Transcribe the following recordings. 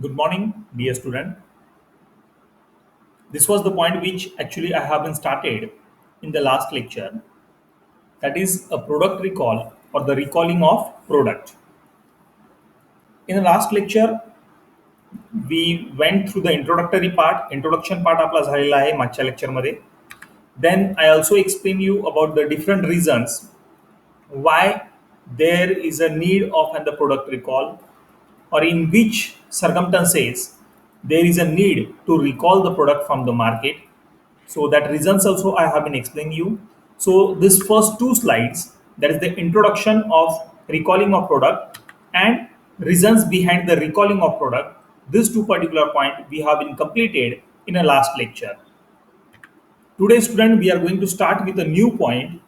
Good morning, dear student. This was the point which actually I have been started in the last lecture. That is a product recall or the recalling of product. In the last lecture, we went through the introduction part आपला झालेला आहे मागच्या lecture मध्ये. Then I also explain you about the different reasons why there is a need of the product recall or in which circumstances there is a need to recall the product from the market. So that reasons also I have been explaining you. So this first two slides, that is the introduction of recalling of product and reasons behind the recalling of product, these two particular point we have been completed in a last lecture. Today student, we are going to start with a new point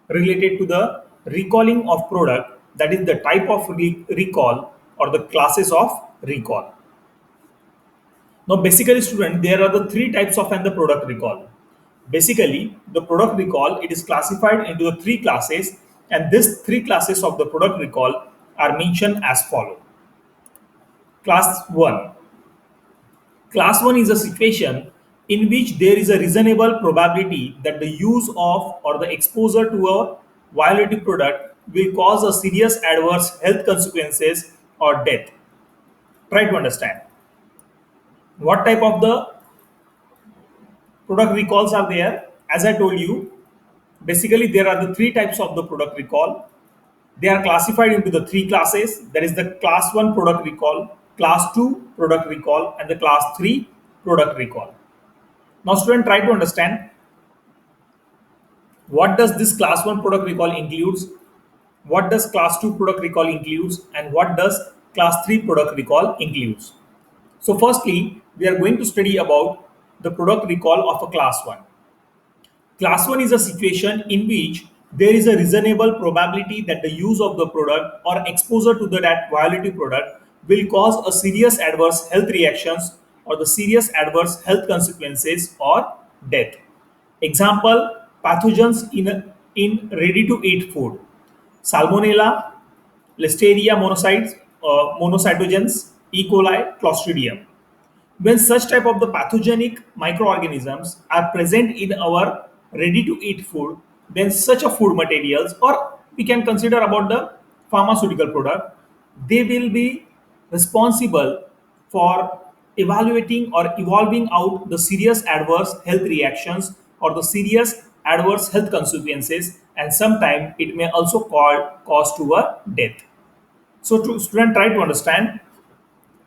related to the recalling of product, that is the type of recall or the classes of recall. Now basically student, there are the three types of the product recall. Basically the product recall, it is classified into the three classes, and these three classes of the product recall are mentioned as follow. Class 1. Class 1 is a situation in which there is a reasonable probability that the use of or the exposure to a violative product will cause a serious adverse health consequences or death. Try to understand. What type of the product recalls are there? As I told you, basically there are the three types of the product recall. They are classified into the three classes. That is the class 1 product recall, class 2 product recall, and the class 3 product recall. Now student, try to understand what does this class 1 product recall includes, what does class 2 product recall includes, and what does class 3 product recall includes. So firstly, we are going to study about the product recall of a class 1. Class 1 is a situation in which there is a reasonable probability that the use of the product or exposure to that violative product will cause a serious adverse health reactions or the serious adverse health consequences or death. Example, pathogens in ready-to-eat food. Salmonella, Listeria monocytogenes, E. coli, Clostridium. When such type of the pathogenic microorganisms are present in our ready to eat food, then such a food materials, or we can consider about the pharmaceutical product, they will be responsible for evaluating or evolving out the serious adverse health reactions or the serious adverse health consequences, and sometimes it may also cause to a death. So to student, try to understand,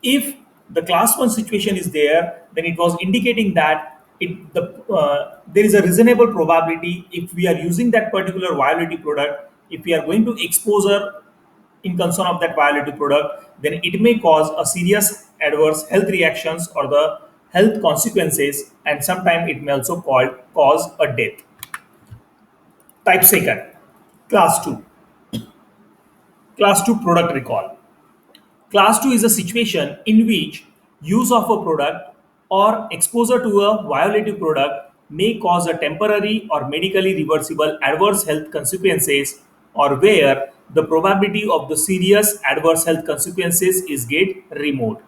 if the class 1 situation is there, then it was indicating that there is a reasonable probability if we are using that particular violative product, if we are going to exposure in concern of that violative product, then it may cause a serious adverse health reactions or the health consequences, and sometimes it may also cause a death. Type second, class 2. Class 2 product recall. Class 2 is a situation in which use of a product or exposure to a violative product may cause a temporary or medically reversible adverse health consequences, or where the probability of the serious adverse health consequences is get removed.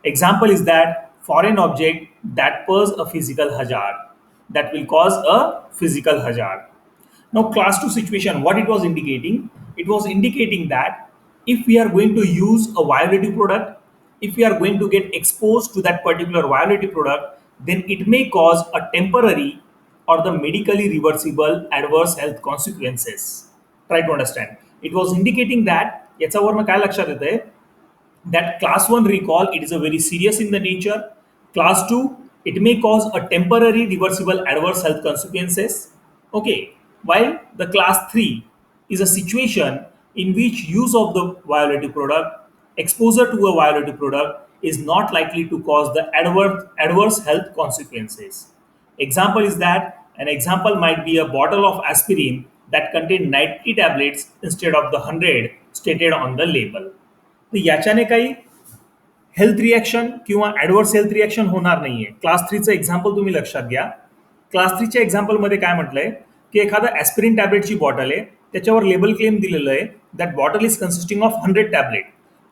Example is that foreign object that pose a physical hazard, that will cause a physical hazard. Now, class 2 situation, what it was indicating? It was indicating that if we are going to use a violative product, if we are going to get exposed to that particular violative product, then it may cause a temporary or the medically reversible adverse health consequences. Try to understand. It was indicating that याच्यावरनं काय लक्षात येतंय, that class 1 recall, it is a very serious in the nature. Class 2, it may cause a temporary reversible adverse health consequences. Okay, while the class 3 is a situation in which use of the violative product, exposure to a violative product is not likely to cause the adverse health consequences. Example is that an example might be a bottle of aspirin that contain 90 tablets instead of the 100 stated on the label. तर याच्याने काही health reaction किंवा adverse health reaction होणार नाहीये. Class 3चं example तुम्ही लक्षात घ्या. Class 3च्या एक्झाम्पलमध्ये काय म्हटलंय की एखादा ॲस्पिरिन टॅबलेटची बॉटल आहे, त्याच्यावर लेबल क्लेम दिलेलं आहे that bottle is consisting of 100 tablet.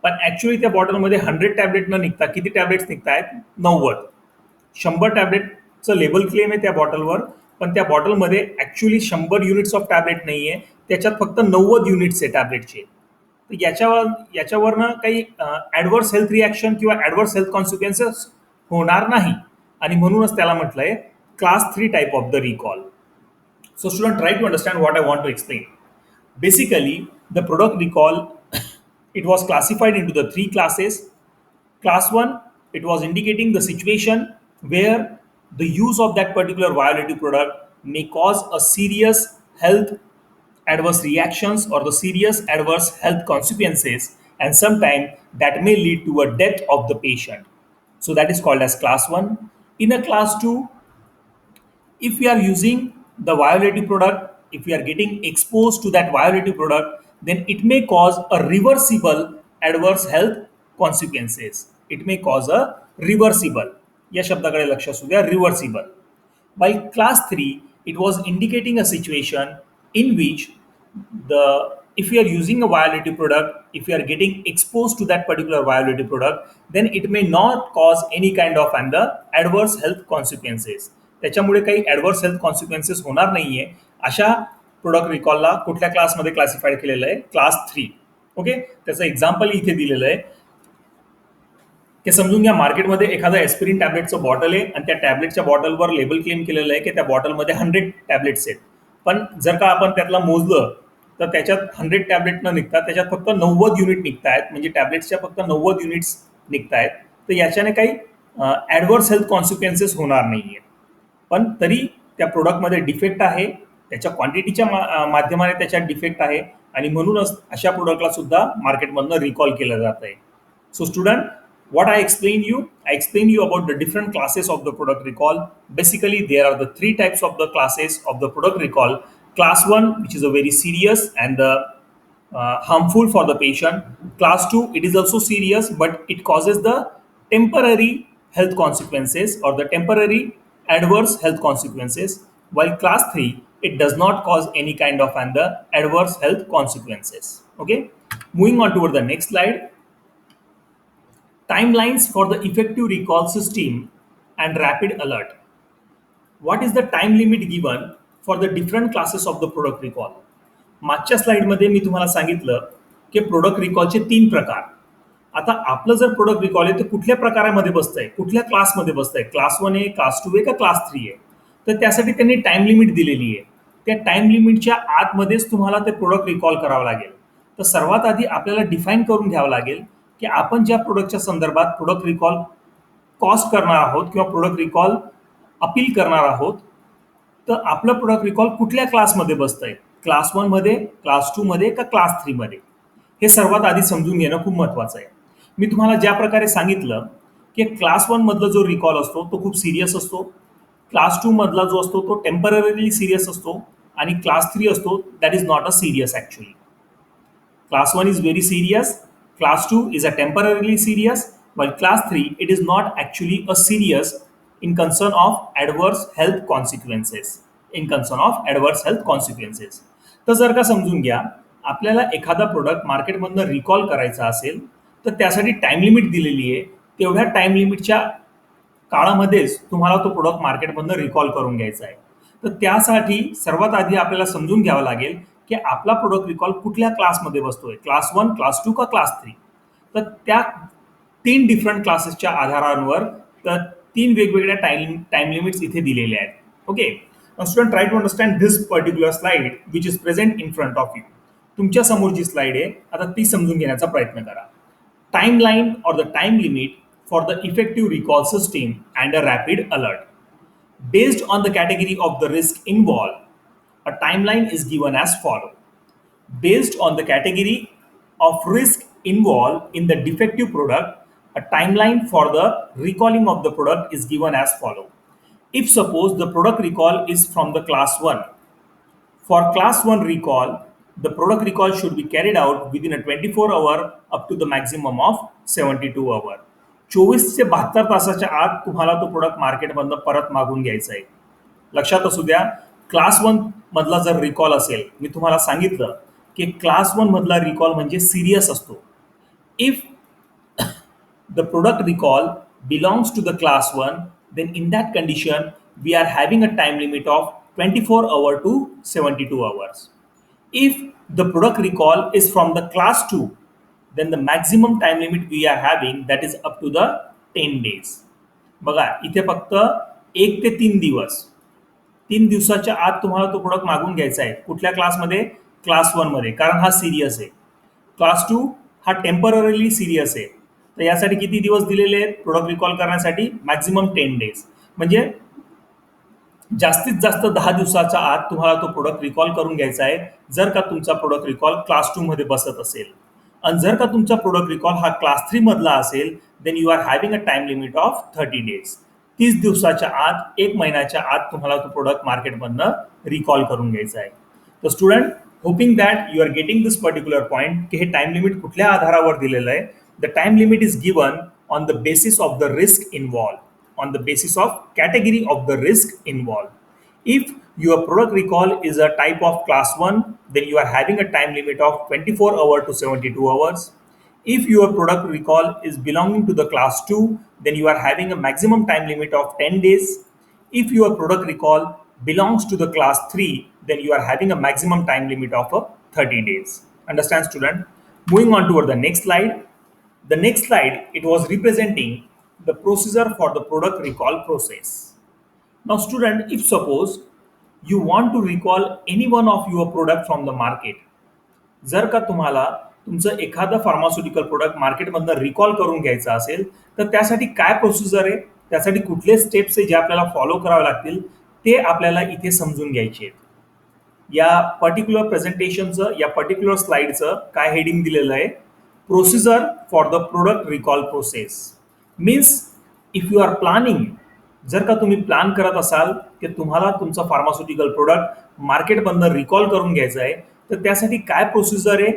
पण ॲक्च्युली त्या बॉटलमध्ये 100 टॅबलेट न निघता किती टॅबलेट्स निघत आहेत? 90. 100 टॅबलेटचं लेबल क्लेम आहे त्या बॉटलवर, पण त्या बॉटलमध्ये ॲक्च्युली 100 युनिट्स ऑफ टॅबलेट नाही आहे, त्याच्यात फक्त 90 युनिट्स आहे टॅबलेटचे. तर याच्यावरनं काही ॲडव्हर्स हेल्थ रिॲक्शन किंवा ॲडव्हर्स हेल्थ कॉन्सिक्वेन्सेस होणार नाही, आणि म्हणूनच त्याला म्हटलंय class 3 type of the recall. So student, try to understand what I want to explain. Basically, the product recall, it was classified into the three classes. Class 1, it was indicating the situation where the use of that particular violative product may cause a serious health adverse reactions or the serious adverse health consequences, and sometimes that may lead to a death of the patient. So that is called as class 1. In a class 2, if we are using the violative product, if we are getting exposed to that violative product, then it may cause a reversible adverse health consequences. It may cause a reversible. या शब्दाकडे लक्ष असू द्या, reversible. While class 3, it was indicating a situation in which the if we are using a violative product, if we are getting exposed to that particular violative product, then it may not cause any kind of and the adverse health consequences. त्याच्यामुळे काही adverse health consequences होणार नाहीये. अशा product रिकॉलला कुठल्या क्लासमध्ये classified केलेलं आहे? Class 3. Okay, त्याचं एक्झाम्पल इथे दिलेलं आहे. ते समजून घ्या, मार्केटमध्ये एखादा एस्पिरिन टॅबलेटचं बॉटल आहे आणि त्या टॅबलेटच्या बॉटलवर लेबल क्लेम केलेलं आहे की त्या बॉटलमध्ये 100 टॅबलेट्स आहेत. पण जर का आपण त्यातला मोजलं तर त्याच्यात 100 टॅबलेट न निघता त्याच्यात फक्त 90 युनिट निघत आहेत, म्हणजे टॅबलेट्सच्या फक्त 90 युनिट्स निघत आहेत. तर याच्याने काही ॲडव्हर्स हेल्थ कॉन्सिक्वेन्सेस होणार नाही आहे. पण तरी त्या प्रोडक्टमध्ये डिफेक्ट आहे, त्याच्या क्वांटिटीच्या माध्यमाने त्याच्यात डिफेक्ट आहे, आणि म्हणूनच अशा प्रोडक्टला सुद्धा मार्केटमधनं रिकॉल केलं जात आहे. So student, what I explained you about the different classes of the product recall. Basically, there are the three types of the classes of the product recall. Class 1, which is a very serious and harmful for the patient. Class 2, it is also serious, but it causes the temporary health consequences or the temporary adverse health consequences. While class 3, it does not cause any kind of and the adverse health consequences. Okay, moving on toward the next slide. Timelines for the effective recall system and rapid alert. What is the time limit given for the different classes of the product recall? मागच्या स्लाइडमध्ये मी तुम्हाला सांगितलं की product रिकॉलचे 3 प्रकार. आता आपलं जर product recall आहे तर कुठल्या प्रकारामध्ये बसतंय, कुठल्या क्लासमध्ये बसतंय? क्लास 1 आहे, क्लास 2 आहे का क्लास 3 आहे? तर त्यासाठी त्यांनी टाइम लिमिट दिलेली आहे. त्या टाइम लिमिटच्या आतमध्येच तुम्हाला ते प्रोडक्ट रिकॉल करावं लागेल. तर सर्वात आधी आपल्याला डिफाईन करून घ्यावं लागेल की आपण ज्या प्रोडक्टच्या संदर्भात प्रोडक्ट रिकॉल कॉस्ट करणार आहोत किंवा प्रोडक्ट रिकॉल अपील करणार आहोत, तर आपलं प्रोडक्ट रिकॉल कुठल्या क्लासमध्ये बसतंय? क्लास 1 मध्ये, क्लास 2 मध्ये का क्लास 3 मध्ये? हे सर्वात आधी समजून घेणं खूप महत्त्वाचं आहे. मी तुम्हाला ज्या प्रकारे सांगितलं की क्लास 1 मधला जो रिकॉल असतो तो खूप सिरियस असतो, क्लास 2 मधला जो असतो तो टेम्पररीली सिरियस असतो, आणि क्लास 3 असतो that is not a serious actually. Class 1 is very serious, class 2 is a temporarily serious, while class 3 it is not actually a serious in concern of adverse health consequences. In concern of adverse health consequences. तर जर का समजून घ्या, आपल्याला एखादा product मार्केटमधनं recall करायचा असेल तर त्यासाठी टाइम लिमिट दिलेली आहे. तेवढ्या टाइम लिमिटच्या काळामध्येच तुम्हाला तो प्रोडक्ट मार्केटमधनं रिकॉल करून घ्यायचा आहे. तर त्यासाठी सर्वात आधी आपल्याला समजून घ्यावं लागेल की आपला प्रोडक्ट रिकॉल कुठल्या क्लासमध्ये बसतोय, क्लास 1, क्लास 2 का क्लास 3. तर त्या 3 डिफरंट क्लासेसच्या आधारांवर तर 3 वेगवेगळ्या टाइम लिमिट्स इथे दिलेल्या आहेत. Okay, student, try to understand this particular slide which is present in front of you. तुमच्या समोर जी स्लाइड आहे आता ती समजून घेण्याचा प्रयत्न करा. Timeline or the time limit for the effective recall system and a rapid alert. Based on the category of the risk involved, a timeline is given as follows. Based on the category of risk involved in the defective product, a timeline for the recalling of the product is given as follows. If suppose the product recall is from the class 1, for class 1 recall, the product recall should be carried out within a 24-hour up to the maximum of 72 hour. 24 ते 72 तासाच्या आत तुम्हाला तो product मार्केटमधनं परत मागून घ्यायचा आहे. लक्षात असू द्या, क्लास 1 मधला जर रिकॉल असेल, मी तुम्हाला सांगितलं की क्लास 1 मधला रिकॉल म्हणजे सिरियस असतो. If the product recall belongs to the class 1, then in that condition we are having a time limit of 24 hour to 72 hours. If the product recall is from the class 2, then the maximum time limit we are having that is up to the 10 days. बघा इथे फक्त 1 ते 3 दिवस, 3 दिवसाच्या आत तुम्हाला तो product मागून घ्यायचा आहे. कुठल्या क्लासमध्ये? क्लास 1 मध्ये, कारण हा सिरियस आहे. क्लास 2 हा टेम्पररीली सिरियस आहे. तर यासाठी किती दिवस दिलेले आहेत प्रोडक्ट रिकॉल करण्यासाठी? Maximum 10 days. म्हणजे जास्तीत जास्त 10 दिवसाच्या आत तुम्हाला तो प्रोडक्ट रिकॉल करून घ्यायचा आहे, जर का तुमचा प्रोडक्ट रिकॉल क्लास 2 मध्ये बसत असेल. आणि जर का तुमचा प्रोडक्ट रिकॉल हा क्लास 3 मधला असेल, then you are having a time limit of 30 days. 30 दिवसाच्या आत, 1 महिन्याच्या आत तुम्हाला तो प्रोडक्ट मार्केटमधनं रिकॉल करून घ्यायचा आहे. तर student, hoping that you are getting this particular point की हे टाइम लिमिट कुठल्या आधारावर दिलेलं आहे. The time limit is given on the basis of the risk involve, on the basis of category of the risk involved. If your product recall is a type of class 1, then you are having a time limit of 24 hours to 72 hours. If your product recall is belonging to the class 2, then you are having a maximum time limit of 10 days. If your product recall belongs to the class 3, then you are having a maximum time limit of 30 days. Understand, student? Moving on toward the next slide. The next slide, it was representing the procedure for the product recall process. Now student, if suppose you want to recall any one of your product from the market, जर का तुम्हाला तुमचं एखादं pharmaceutical product मार्केटमधनं recall करून घ्यायचं असेल, तर त्यासाठी काय प्रोसिजर आहे, त्यासाठी कुठले स्टेप्स आहे जे आपल्याला फॉलो करावे लागतील, ते आपल्याला इथे समजून घ्यायचे आहेत. या पर्टिक्युलर प्रेझेंटेशनचं, या पर्टिक्युलर स्लाइडचं काय हेडिंग दिलेलं आहे? Procedure for the product recall process. Means if you are planning, जर का तुम्ही प्लॅन करत असाल की तुम्हाला तुमचं फार्मास्युटिकल प्रोडक्ट मार्केटमधनं रिकॉल करून घ्यायचं आहे, तर त्यासाठी काय प्रोसिजर आहे,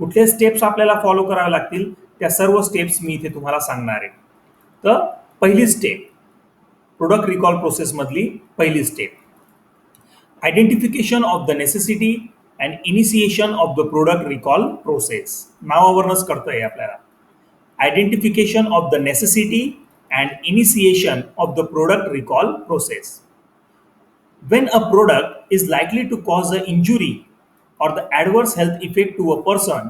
कुठले स्टेप्स आपल्याला फॉलो करावे लागतील, त्या सर्व स्टेप्स मी इथे तुम्हाला सांगणार आहे. तर पहिली स्टेप, प्रोडक्ट रिकॉल प्रोसेसमधली पहिली step, identification of the necessity and initiation of the product recall process. नावावरूनच कळतंय आपल्याला. Identification of the necessity and initiation of the product recall process. When a product is likely to cause an injury or the adverse health effect to a person,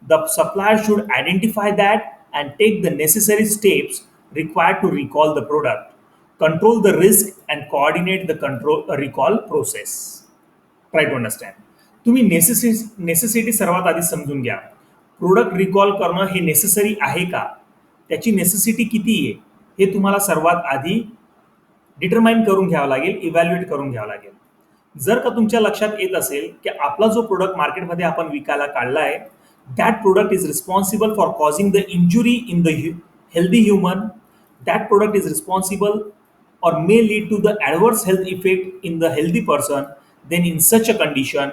the supplier should identify that and take the necessary steps required to recall the product, control the risk and coordinate the recall process. Try to understand. तुम्ही necessity सर्वात आधी समजून घ्या. Product recall करणं हे necessary आहे का, त्याची नेसेसिटी किती आहे, हे तुम्हाला सर्वात आधी डिटरमाइन करून घ्यावं लागेल, इव्हॅल्युएट करून घ्यावं लागेल. जर का तुमच्या लक्षात येत असेल की आपला जो प्रोडक्ट मार्केटमध्ये आपण विकायला काढला आहे, that product is responsible for causing the injury in the healthy human, that product is responsible or may lead to the adverse health effect in the healthy person, then in such a condition,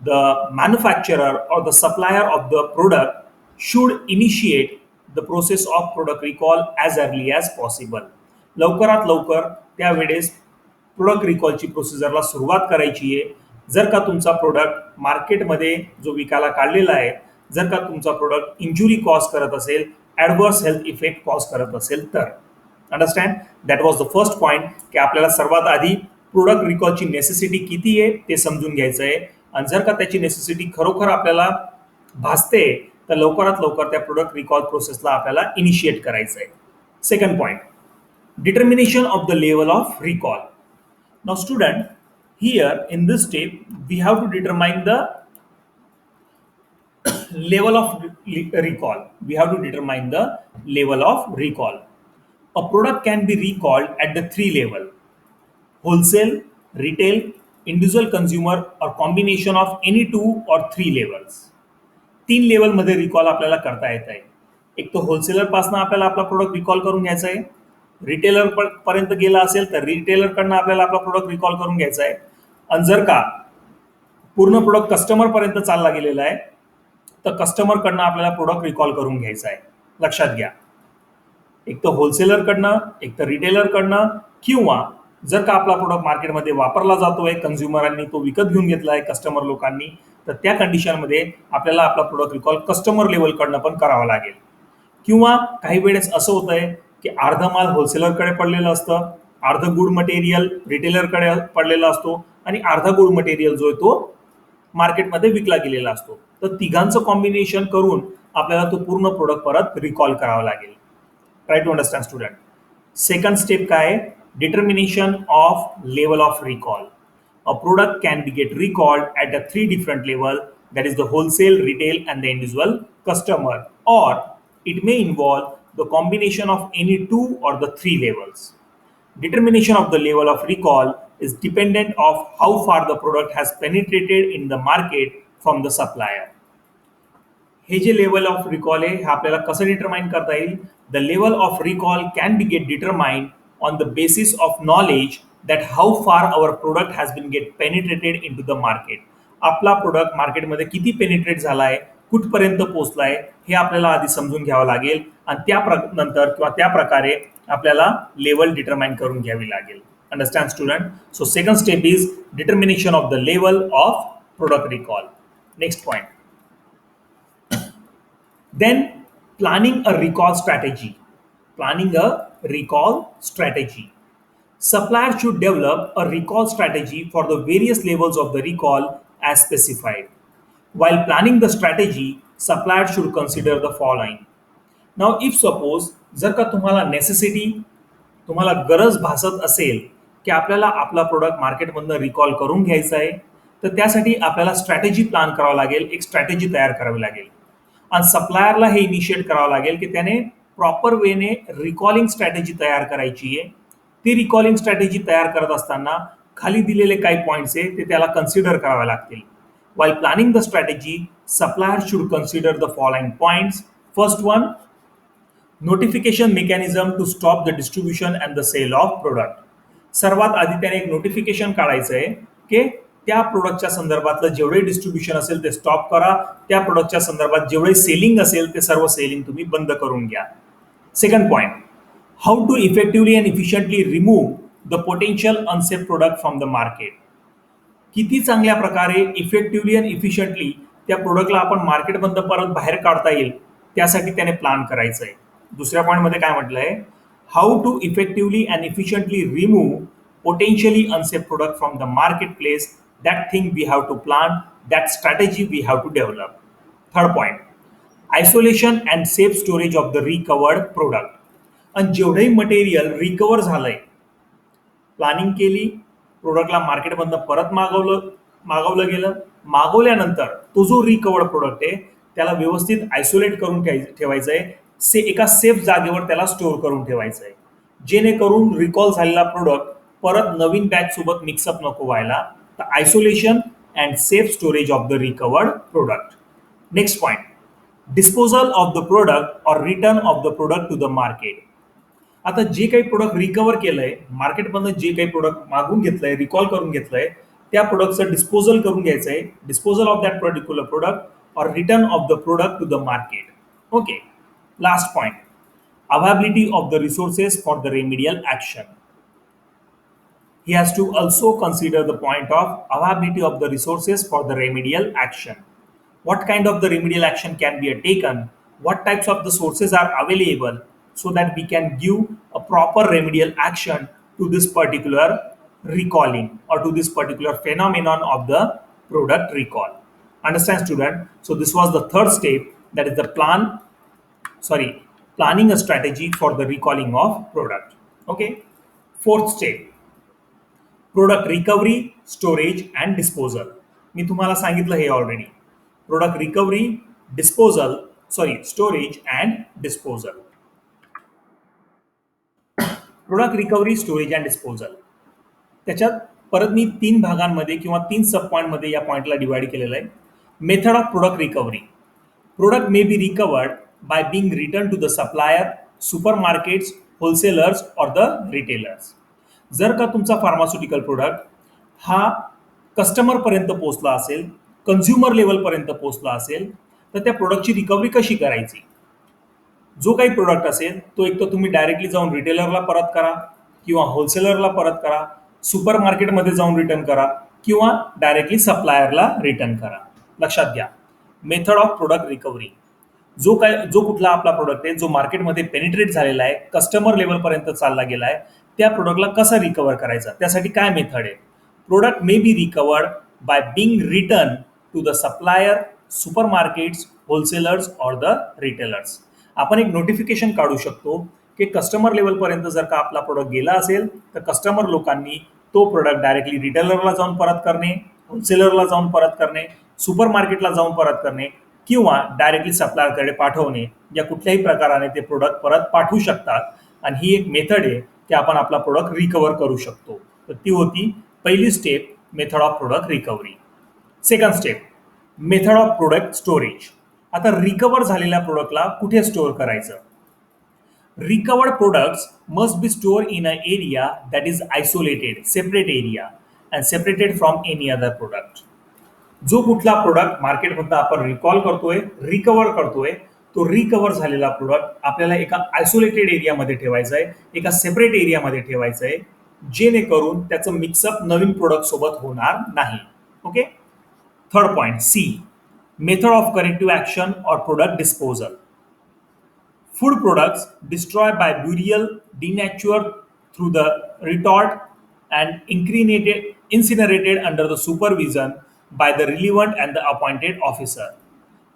the manufacturer or the supplier of the product should initiate the process of product recall as early as possible. लवकरात लवकर त्यावेळेस product रिकॉलची प्रोसिजरला सुरुवात करायची आहे. जर का तुमचा product मार्केटमध्ये जो विकायला काढलेला आहे, जर का तुमचा प्रोडक्ट इंजुरी कॉज करत असेल, ॲडवर्स हेल्थ इफेक्ट कॉज करत असेल तर. Understand? That was the first point की आपल्याला सर्वात आधी प्रोडक्ट रिकॉलची नेसेसिटी किती आहे ते समजून घ्यायचं आहे. आणि जर का त्याची नेसेसिटी खरोखर आपल्याला भासते, तर लवकरात लवकर त्या प्रोडक्ट रिकॉल प्रोसेसला आपल्याला इनिशिएट करायचं आहे. Second point, determination of the level of recall. Now student, here in this step we have to determine the level of recall. We have to determine the level of recall. A product can be recalled at the 3 level: wholesale, retail, individual consumer, or combination of any 2 or 3 levels. 3 level मध्ये recall आपल्याला करता येत आहे. एक तो wholesaler पासून आपल्याला आपला प्रोडक्ट रिकॉल करून घ्यायचा आहे, रिटेलर पर्यंत गेला असेल तर रिटेलर कडनं आपल्याला आपला प्रोडक्ट रिकॉल करून घ्यायचा आहे. आणि जर का पूर्ण प्रोडक्ट कस्टमर पर्यंत चालला गेलेला आहे, तर कस्टमर कडनं आपल्याला प्रोडक्ट रिकॉल करून घ्यायचा आहे. लक्षात घ्या, एक तर होलसेलर कडनं, एक तर रिटेलर कडनं, किंवा जर का आपला प्रोडक्ट मार्केटमध्ये वापरला जातोय, कन्झ्युमरांनी तो विकत घेऊन घेतला आहे कस्टमर लोकांनी, तर त्या कंडिशनमध्ये आपल्याला आपला प्रोडक्ट रिकॉल कस्टमर लेवलकडनं पण करावा लागेल. किंवा काही वेळेस असं होतंय की अर्धा माल होलसेलरकडे पडलेलं असतं, अर्ध गुड मटेरियल रिटेलरकडे पडलेला असतो आणि अर्धा गुड मटेरियल जो आहे तो मार्केटमध्ये विकला गेलेला असतो. तर तिघांचं कॉम्बिनेशन करून आपल्याला तो पूर्ण प्रोडक्ट परत रिकॉल करावा लागेल. Try to understand student. Second step काय आहे? Determination of level of recall. A product can be get recalled at a three different level, that is the wholesale, retail and the individual customer, or it may involve the combination of any two or the three levels. Determination of the level of recall is dependent of how far the product has penetrated in the market from the supplier. हे जे level of recall आहे हे आपल्याला कसं determine करता येईल? The level of recall can be get determined on the basis of knowledge that how far our product has been get penetrated into the market. आपला product मार्केटमध्ये किती penetrate झालाय, कुठपर्यंत पोहोचलाय हे आपल्याला आधी समजून घ्यावं लागेल आणि नंतर किंवा त्या प्रकारे आपल्याला लेवल डिटरमाइन करून घ्यावी लागेल. Understand student? So second step is determination of the level of product recall. Next point. Then planning a recall strategy. Planning a recall strategy. Supplier should develop a recall strategy for the various levels of the recall as specified. While planning the strategy, supplier should consider the following. Now, if suppose जर का तुम्हाला necessity, तुम्हाला गरज भासत असेल की आपल्याला आपला प्रोडक्ट मार्केटमधनं रिकॉल करून घ्यायचा आहे, तर त्यासाठी आपल्याला स्ट्रॅटेजी प्लॅन करावं लागेल, एक स्ट्रॅटेजी तयार करावी लागेल आणि सप्लायरला हे इनिशिएट करावं लागेल की त्याने प्रॉपर वेने रिकॉलिंग स्ट्रॅटेजी तयार करायची आहे. ती रिकॉलिंग स्ट्रॅटेजी तयार करत असताना खाली दिलेले काही पॉईंट्स आहे ते त्याला कन्सिडर करावे लागतील. While planning the strategy, supplier should consider the following points. First one, notification mechanism to stop the distribution and the sale of product. सर्वात आधी त्याने एक नोटिफिकेशन काढायचं आहे की त्या प्रोडक्टच्या संदर्भातलं जेवढे डिस्ट्रीब्युशन असेल ते स्टॉप करा, त्या प्रोडक्टच्या संदर्भात जेवढे सेलिंग असेल ते सर्व सेलिंग तुम्ही बंद करून घ्या. Second point, how to effectively and efficiently remove the potential unsafe product from the market. किती चांगल्या प्रकारे इफेक्टिव्हली अँड इफिशियंटली त्या प्रोडक्टला आपण मार्केटमधनं परत बाहेर काढता येईल त्यासाठी त्याने प्लॅन करायचं आहे. दुसऱ्या पॉईंटमध्ये काय म्हटलंय? How to effectively and efficiently remove potentially unsafe product from the marketplace. That thing we have to plan, that strategy we have to develop. Third point, isolation and safe storage of the recovered product. आणि जेवढंही material recover झालंय, planning केली, प्रोडक्टला मार्केटमधनं परत मागवलं गेलं, मागवल्यानंतर तो जो recovered product आहे त्याला व्यवस्थित आयसोलेट करून ठेवायचं आहे, एका सेफ जागेवर त्याला स्टोअर करून ठेवायचं आहे, जेणेकरून रिकॉल झालेला प्रोडक्ट परत नवीन बॅच सोबत मिक्सअप नको व्हायला. तर isolation and safe storage of the recovered product. Next point, disposal of the product और return of the product to the market. आता जे काही प्रोडक्ट रिकवर केलंय, मार्केटमधनं जे काही प्रोडक्ट मागून घेतलंय, रिकॉल करून घेतलंय, त्या प्रोडक्टचं डिस्पोजल करून घ्यायचं आहे. Disposal of that particular product और return of the product to the market. Okay. Last point, availability of the resources for the remedial action. He has to also consider the point of availability of the resources for the remedial action. What kind of the remedial action can be taken? What types of the sources are available so that we can give a proper remedial action to this particular recalling or to this particular phenomenon of the product recall. Understand, student? So this was the third step, that is the planning a strategy for the recalling of product. Okay. Fourth step, product recovery, storage and disposal. मी तुम्हाला सांगितलं हे already. Product recovery, storage and disposal. Product recovery, storage and disposal, त्याच्यात परत मी 3 भागांमध्ये किंवा 3 सब पॉईंटमध्ये या पॉईंटला डिवाइड केलेलं आहे. Method of product recovery. Product may be recovered by being return to the supplier, super markets, wholesalers or the retailers. जर का तुमचा फार्मास्युटिकल प्रोडक्ट हा कस्टमरपर्यंत पोहोचला असेल, कन्झ्युमर लेवलपर्यंत पोहोचला असेल, तर त्या प्रोडक्टची रिकव्हरी कशी करायची? जो काही प्रोडक्ट असेल तो एक तर तुम्ही डायरेक्टली जाऊन रिटेलरला परत करा किंवा होलसेलरला परत करा, सुपर मार्केटमध्ये जाऊन रिटर्न करा किंवा डायरेक्टली सप्लायरला रिटर्न करा. लक्षात घ्या, मेथड ऑफ प्रोडक्ट रिकव्हरी. जो कुठला आपला प्रोडक्ट आहे जो मार्केटमध्ये पेनिट्रेट झालेला आहे, कस्टमर लेवलपर्यंत चालला गेला आहे, त्या प्रोडक्टला कसा रिकवर करायचा, त्यासाठी काय मेथड आहे. Product may be recovered by being return to the supplier, super markets, wholesalers or the retailers. आपण एक नोटिफिकेशन काढू शकतो की कस्टमर लेवलपर्यंत जर का आपला प्रोडक्ट गेला असेल तर कस्टमर लोकांनी तो प्रोडक्ट डायरेक्टली रिटेलरला जाऊन परत करणे, होलसेलरला जाऊन परत करणे, सुपर मार्केटला जाऊन परत करणे किंवा डायरेक्टली सप्लायरकडे पाठवणे, या कुठल्याही प्रकाराने ते प्रोडक्ट परत पाठवू शकतात. आणि ही एक मेथड आहे की आपण आपला प्रोडक्ट रिकवर करू शकतो. तर ती होती पहिली step, method of product recovery. Second step, method of product storage. आता रिकवर झालेल्या प्रोडक्टला कुठे स्टोअर करायचं. Recovered products must be store in a area that is isolated, separate area and separated from any other product. जो कुठला product मार्केटमधनं आपण recall करतोय, recover करतोय, तो रिकवर झालेला प्रोडक्ट आपल्याला एका आयसोलेटेड एरियामध्ये ठेवायचा आहे, एका सेपरेट एरियामध्ये ठेवायचं आहे, जेणेकरून त्याचं मिक्सअप नवीन प्रोडक्ट सोबत होणार नाही. Okay. Third point, C, method of corrective action और product disposal. Food products destroyed by burial, denatured through the retort, and incinerated under the supervision by the relevant and the appointed officer,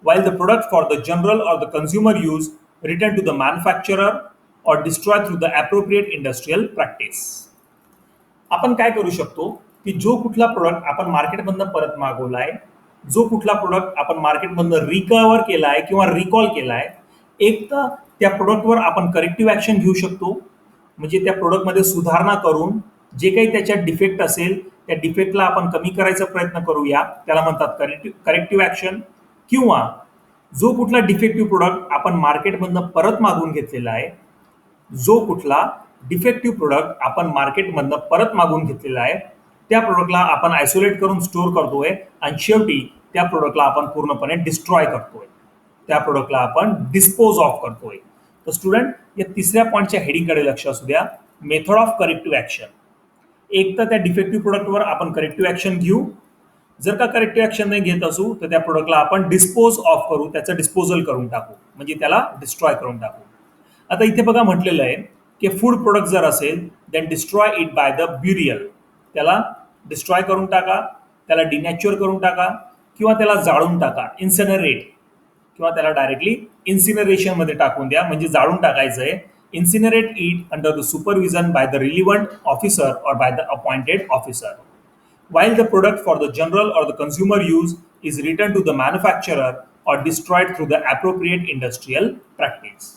while the product for the general or the consumer use returned to the manufacturer or destroyed through the appropriate industrial practice. आपण काय करू शकतो की जो कुठला product आपण मार्केटमधनं परत मागवलाय, जो कुठला प्रोडक्ट आपण मार्केटमधनं रिकवर केलाय किंवा रिकॉल केलाय, एक तर त्या प्रोडक्टवर आपण करेक्टिव्ह ऍक्शन घेऊ शकतो, म्हणजे त्या प्रोडक्टमध्ये सुधारणा करून जे काही त्याच्यात डिफेक्ट असेल त्या डिफेक्टला आपण कमी करायचा प्रयत्न करूया, त्याला म्हणतात करेक्टिव्ह ऍक्शन. किंवा जो कुठला डिफेक्टिव्ह प्रोडक्ट आपण मार्केटमधनं परत मागवून घेतलेला आहे, जो कुठला डिफेक्टिव्ह प्रोडक्ट आपण मार्केटमधनं परत मागवून घेतलेला आहे, त्या प्रोडक्टला आपण आयसोलेट करून स्टोअर करतोय आणि शेवटी त्या प्रोडक्टला आपण पूर्णपणे डिस्ट्रॉय करतोय, त्या प्रोडक्टला आपण डिस्पोज ऑफ करतोय. तर स्टुडंट, या तिसऱ्या पॉईंटच्या हेडिंगकडे लक्ष असू द्या, मेथड ऑफ करेक्टिव्ह ऍक्शन. एक तर त्या डिफेक्टिव्ह प्रोडक्टवर आपण करेक्टिव्ह ऍक्शन घेऊ, जर का करेक्टिव्ह ऍक्शन नाही घेत असू तर त्या प्रोडक्टला आपण डिस्पोज ऑफ करू, त्याचं डिस्पोजल करून टाकू, म्हणजे त्याला डिस्ट्रॉय करून टाकू. आता इथे बघा म्हटलेलं आहे की फूड प्रोडक्ट जर असेल then destroy it by the burial, त्याला डिस्ट्रॉय करून टाका, त्याला डिनॅच्युअर करून टाका किंवा त्याला जाळून टाका, इन्सिनरेट, किंवा त्याला डायरेक्टली इन्सिनरेशनमध्ये टाकून द्या, म्हणजे जाळून टाकायचं आहे. Incinerate it under the supervision by the relevant officer और by the appointed officer, while the product for the general or the consumer use is returned to the manufacturer or destroyed through the appropriate industrial practice.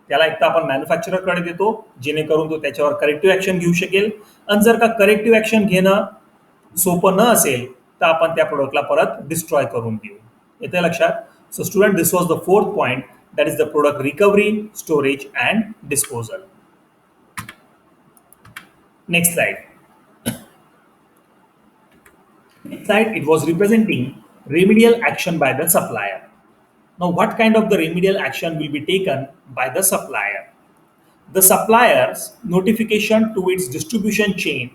त्याला एक तर आपण मॅन्युफॅक्चररकडे देतो जेणेकरून तो त्याच्यावर corrective action घेऊ शकेल, आणि जर का करेक्टिव्ह ऍक्शन घेणं सोपं न असेल तर आपण त्या प्रोडक्टला परत डिस्ट्रॉय करून देऊ. येते लक्षात. So student, this was the fourth point, that is the product recovery, storage and disposal. Next slide. Side, it was representing remedial action by the supplier. Now, what kind of the remedial action will be taken by the supplier? The supplier's notification to its distribution chain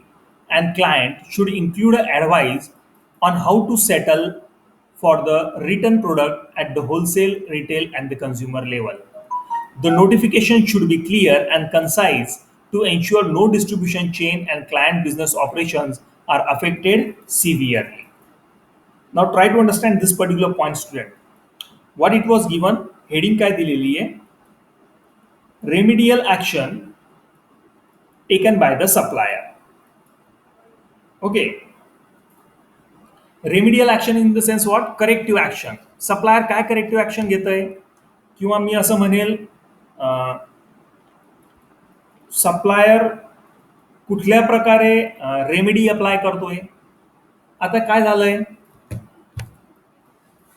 and client should include an advice on how to settle for the return product at the wholesale, retail, and the consumer level. The notification should be clear and concise to ensure no distribution chain and client business operations are affected severely. Now try to understand this particular point, student. What it was given, heading काय दिलेली आहे, remedial action taken by the supplier. Okay. Remedial action in the sense what? Corrective action. Supplier काय corrective action घेत आहे, किंवा मी असं म्हणेल supplier कुठल्या प्रकारे रेमेडी अप्लाय करतोय. आता काय झालंय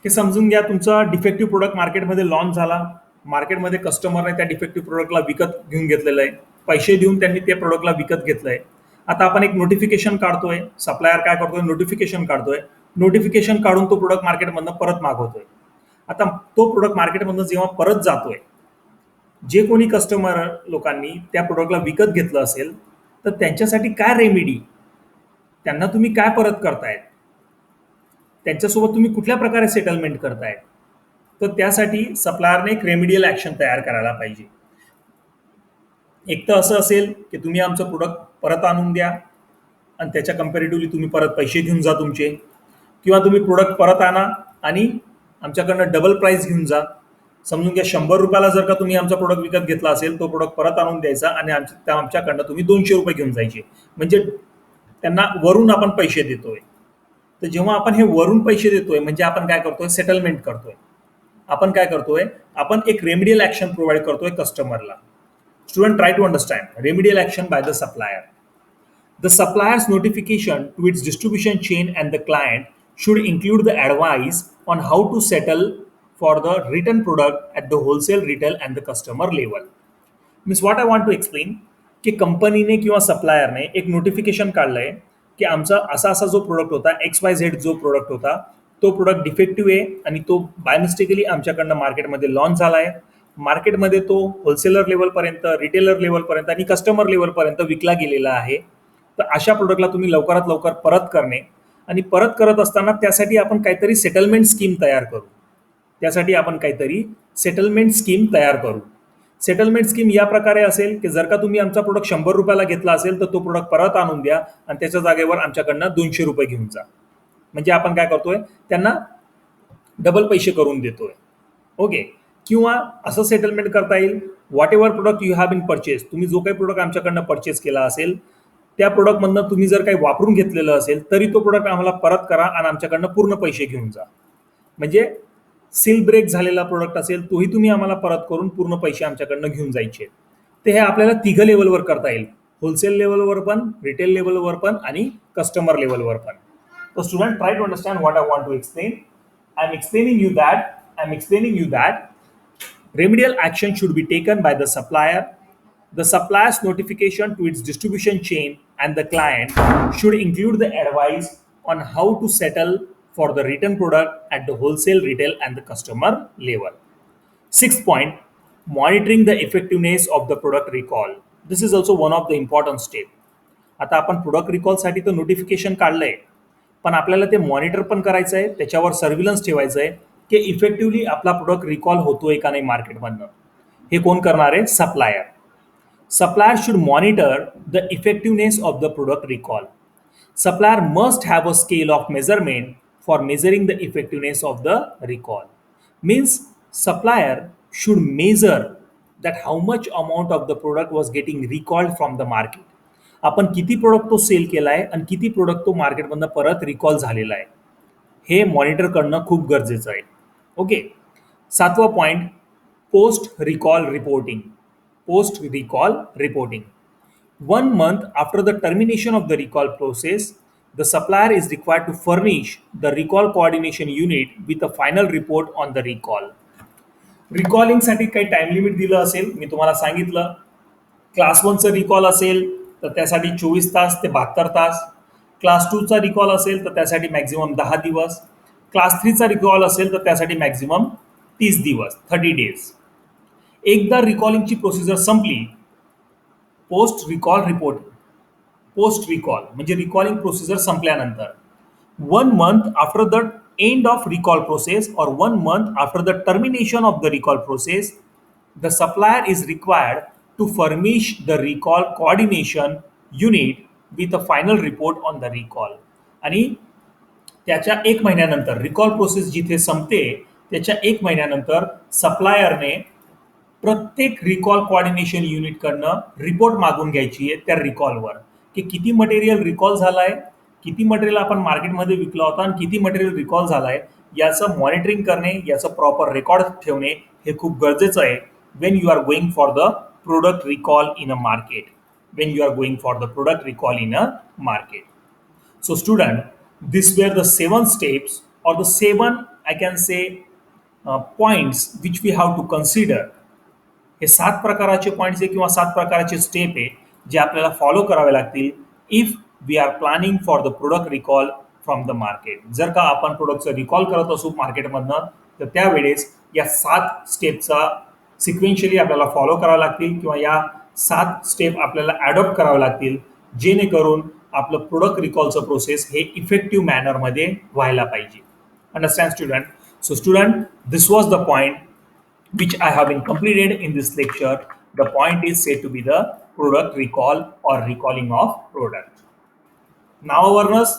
की समजून घ्या, तुमचा डिफेक्टिव्ह प्रोडक्ट मार्केटमध्ये लॉन्च झाला, मार्केटमध्ये कस्टमरने त्या डिफेक्टिव्ह प्रोडक्टला विकत घेऊन घेतलेलं आहे, पैसे देऊन त्यांनी त्या प्रोडक्टला विकत घेतलंय. आता आपण एक नोटिफिकेशन काढतोय, सप्लायर काय करतोय, नोटिफिकेशन काढतोय, नोटिफिकेशन काढून तो प्रोडक्ट मार्केटमधनं परत मागवतोय. आता तो प्रोडक्ट मार्केटमधनं जेव्हा परत जातोय, जे कोणी कस्टमर लोकांनी त्या प्रोडक्टला विकत घेतलं असेल तर त्यांच्यासाठी काय रेमेडी, त्यांना तुम्ही काय परत करतायत, त्यांच्यासोबत तुम्ही कुठल्या प्रकारे सेटलमेंट करतायत, तर त्यासाठी सप्लायरने एक रेमिडियल ॲक्शन तयार करायला पाहिजे. एक तर असं असेल की तुम्ही आमचं प्रोडक्ट परत आणून द्या आणि त्याच्या कम्पॅरेटिव्हली तुम्ही परत पैसे घेऊन जा तुमचे, किंवा तुम्ही प्रोडक्ट परत आणा आणि आमच्याकडनं डबल प्राईस घेऊन जा. समजून घ्या 100 रुपयाला जर का तुम्ही आमचा प्रोडक्ट विकत घेतला असेल, तो प्रोडक्ट परत आणून द्यायचा आणि आमच्याकडनं तुम्ही 200 रुपये घेऊन जायचे. म्हणजे त्यांना वरून आपण पैसे देतोय. तर जेव्हा आपण हे वरून पैसे देतोय म्हणजे आपण काय करतोय, सेटलमेंट करतोय. आपण काय करतोय, आपण एक रेमिडियल ॲक्शन प्रोव्हाइड करतोय कस्टमरला. Student, try to understand remedial action by the supplier. The supplier's notification to its distribution chain and the client should include the advice on how to settle for the return product at the wholesale, retail and the customer level. Means what I want to explain की कंपनीने किंवा सप्लायरने एक notification काढलंय की आमचा असा असा जो प्रोडक्ट होता, XYZ जो प्रोडक्ट होता, तो प्रोडक्ट डिफेक्टिव्ह आहे आणि तो बाय मिस्टेकली आमच्याकडनं मार्केटमध्ये लॉन्च झाला आहे. मार्केटमध्ये तो होलसेलर लेवलपर्यंत, रिटेलर लेवलपर्यंत आणि कस्टमर लेवलपर्यंत विकला गेलेला आहे. तर अशा प्रोडक्टला तुम्ही लवकरात लवकर परत करणे आणि परत करत असताना त्यासाठी आपण काहीतरी सेटलमेंट स्कीम तयार करू. सेटलमेंट स्कीम या प्रकारे असेल की जर का तुम्ही आमचा प्रोडक्ट 100 रुपयाला घेतला असेल तर तो प्रोडक्ट परत आणून द्या आणि त्याच्या जागेवर आमच्याकडनं 200 रुपये घेऊन जा. म्हणजे आपण काय करतोय, त्यांना डबल पैसे करून देतोय. ओके. किंवा असं सेटलमेंट करता येईल, whatever product you have been purchase, तुम्ही जो काही प्रोडक्ट आमच्याकडनं परचेस केला असेल त्या प्रोडक्टमधनं तुम्ही जर काही वापरून घेतलेलं असेल तरी तो प्रोडक्ट आम्हाला परत करा आणि आमच्याकडनं पूर्ण पैसे घेऊन जा. म्हणजे सील ब्रेक झालेला प्रोडक्ट असेल तोही तुम्ही आम्हाला परत करून पूर्ण पैसे आमच्याकडनं घेऊन जायचे. तर हे आपल्याला तिघं लेवलवर करता येईल, होलसेल लेवलवर पण, रिटेल लेवलवर पण आणि कस्टमर लेवलवर पण. तर student, try to understand what I want to explain. I am explaining you that remedial action should be taken by the supplier. The supplier's notification to its distribution chain and the client should include the advice on how to settle for the return product at the wholesale, retail and the customer level. Sixth point, monitoring the effectiveness of the product recall. This is also one of the important step. आता आपण product रिकॉलसाठी तर notification काढलंय, पण आपल्याला ते monitor पण करायचं आहे, त्याच्यावर सर्व्हिलन्स ठेवायचं आहे की इफेक्टिव्हली आपला प्रोडक्ट रिकॉल होतोय का नाही मार्केटमधनं. हे कोण करणार आहे, supplier. Supplier should monitor the effectiveness of the product recall. Supplier must have a scale of measurement for measuring the effectiveness of the recall. Means supplier should measure that how much amount of the product was getting recalled from the market. आपण किती product तो sale केलाय आणि किती product तो मार्केटमधनं परत recall झालेला आहे हे मॉनिटर करणं खूप गरजेचं आहे. ओके. 7वा point, post recall reporting. 1 month after the termination of the recall process, the supplier is required to furnish the recall coordination unit with a final report on the recall. रिकॉलिंगसाठी काही time limit दिलं असेल, मी तुम्हाला सांगितलं. Class 1चं recall असेल तर त्यासाठी 24 तास ते 72 तास. क्लास 2चा रिकॉल असेल तर त्यासाठी मॅक्झिमम 10 दिवस. क्लास 3चा रिकॉल असेल तर त्यासाठी मॅक्झिमम 30 दिवस, 30 डेज. एकदा रिकॉलिंगची प्रोसिजर संपली, पोस्ट रिकॉल म्हणजे रिकॉलिंग प्रोसिजर संपल्यानंतर 1 month after the end of recall process or 1 month after the termination of the recall process, the supplier is required to furnish the recall coordination unit with a final report on the recall. आणि त्याच्या 1 महिन्यानंतर recall process जिथे संपते त्याच्या 1 महिन्यानंतर सप्लायरने प्रत्येक recall coordination युनिटकडनं report मागून घ्यायची आहे त्या रिकॉलवर, की किती मटेरियल रिकॉल झालाय, किती मटेरियल आपण मार्केटमध्ये विकला होता आणि किती मटेरियल रिकॉल झालाय याचं मॉनिटरिंग करणे, याचं प्रॉपर रेकॉर्ड ठेवणे हे खूप गरजेचं आहे when you are going for the product recall in a market. So student, these were the 7 steps or the 7 I can say points which we have to consider. हे 7 प्रकाराचे points आहे किंवा 7 प्रकाराचे स्टेप आहे जे आपल्याला फॉलो करावे लागतील if we are planning for the product recall from the market. जर का आपण प्रोडक्टचं रिकॉल करत असू मार्केटमधनं तर त्यावेळेस या 7 स्टेपचा सिक्वेन्शियली आपल्याला फॉलो करावं लागतील किंवा या 7 स्टेप आपल्याला ॲडॉप्ट करावे लागतील जेणेकरून आपलं प्रोडक्ट रिकॉलचं प्रोसेस हे इफेक्टिव्ह मॅनरमध्ये व्हायला पाहिजे. Understand student? So student, this was the point which I have been completed in this lecture. The point is said to be the product recall or recalling of product. नावावरूनच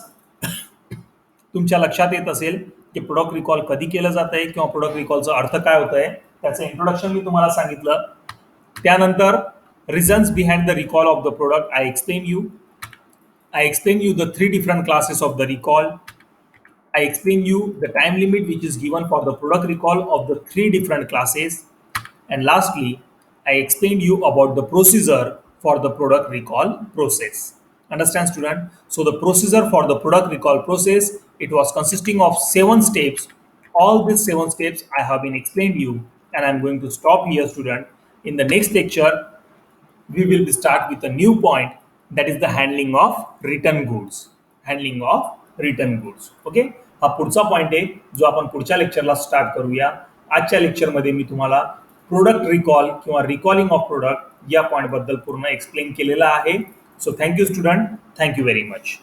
तुमच्या लक्षात येत असेल की product recall कधी केलं जात आहे किंवा प्रोडक्ट रिकॉलचा अर्थ काय होत आहे, त्याचं इंट्रोडक्शन मी तुम्हाला सांगितलं. त्यानंतर reasons behind the recall of the product I explain you the three different classes of the recall. I explain you the time limit which is given for the product recall of the three different classes. And lastly, I explained you about the procedure for the product recall process. Understand student? So the procedure for the product recall process, it was consisting of 7 steps. All these 7 steps I have been explained you, and I'm going to stop here student. In the next lecture, we will start with a new point, that is the handling of return goods. Okay, हा पुढचा point आहे जो आपण पुढच्या लेक्चरला start करूया. आजच्या लेक्चरमध्ये मी तुम्हाला प्रोडक्ट रिकॉल किंवा रिकॉलिंग ऑफ प्रोडक्ट या पॉइंट बद्दल पूर्ण एक्सप्लेन केलेला आहे. So thank you student, thank you very much.